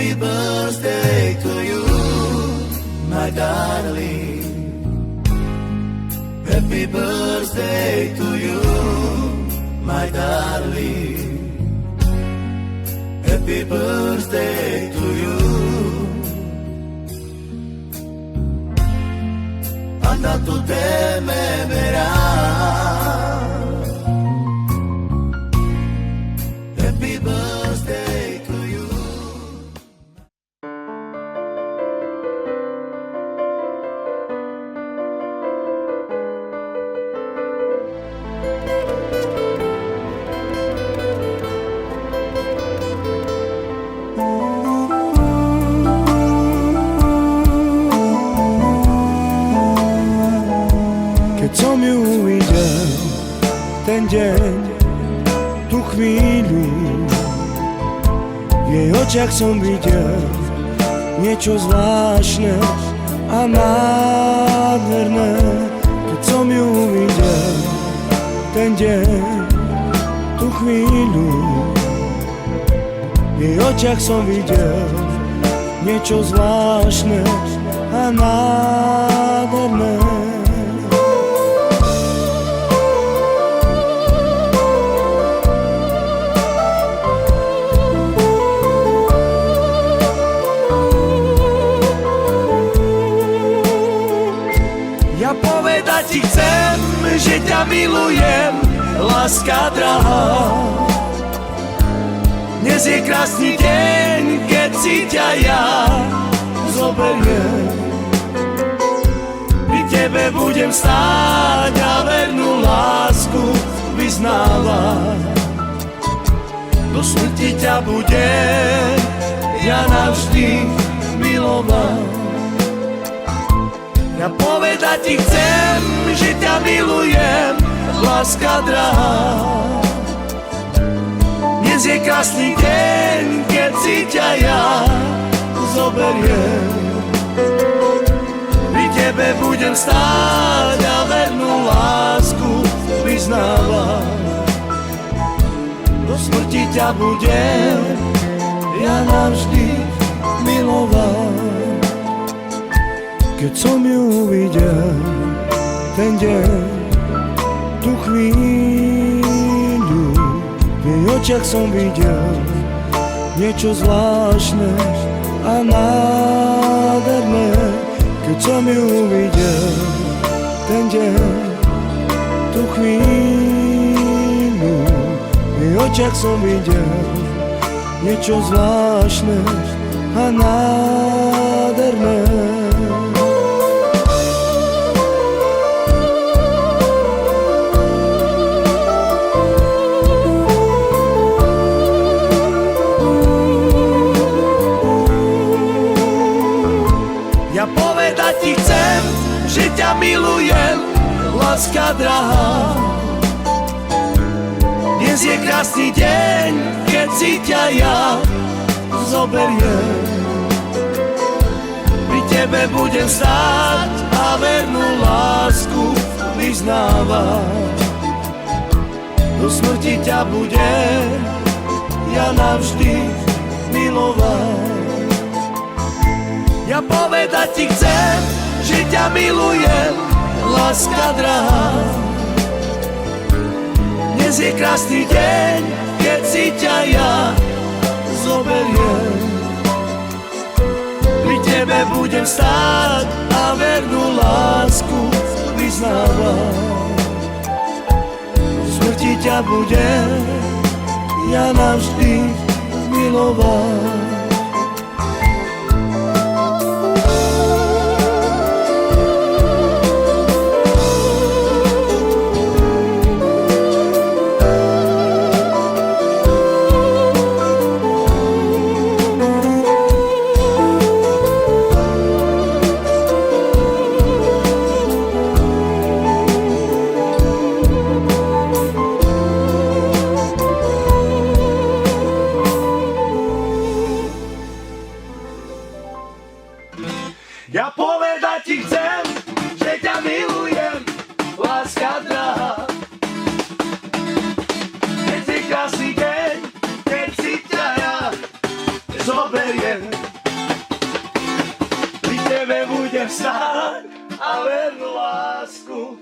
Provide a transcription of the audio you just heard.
Happy birthday to you, my darling. Happy birthday to you, my darling. Happy birthday to you. Anda tu te me verás. Happy birthday to you. Keď som ju videl, ten deň, tú chvíľu, v jej očiach som videl niečo zvláštne a nádherné. Keď som ju videl, ten deň, tú chvíľu, v jej očiach som videl niečo zvláštne a nádherné. Ja povedať ti chcem, že ťa milujem, láska drahá. Dnes je krásny deň, keď si ťa ja zoberiem. Pri tebe budem stáť a vernú lásku vyznávať. Do smrti ťa budem ja navždy milovať. Ja povedať ti chcem, že ťa milujem, láska drahá. Dnes je krásny deň, keď si ťa ja zoberiem. Pri tebe budem stáť a vernú lásku vyznávať. Do smrti ťa budem ja navždy milovať. Keď som ju videl, ten deň, tú chvíľu, v jej očiach som videl niečo zvláštne a nádherné. Keď som ju videl, ten deň, tú chvíľu, v jej očiach som videl niečo zvláštne a nádherné. Ja povedať ti chcem, že ťa milujem, láska drahá. Dnes je krásny deň, keď si ťa ja zoberiem. Pri tebe budem stáť a vernú lásku vyznávať. Do smrti ťa budem ja navždy milovať. Ja povedať ti chcem, že ťa milujem, láska drahá. Dnes je krásny deň, keď si ťa ja zoberiem. Pri tebe budem stáť a vernú lásku vyznávať. V smrti ťa budem ja navždy milovať. Ja povedať ti chcem, že ťa milujem, láska drahá. Dnes je krásny deň, keď si ťa ja zoberiem. zoberiem. Pri tebe budem stáť a vernú lásku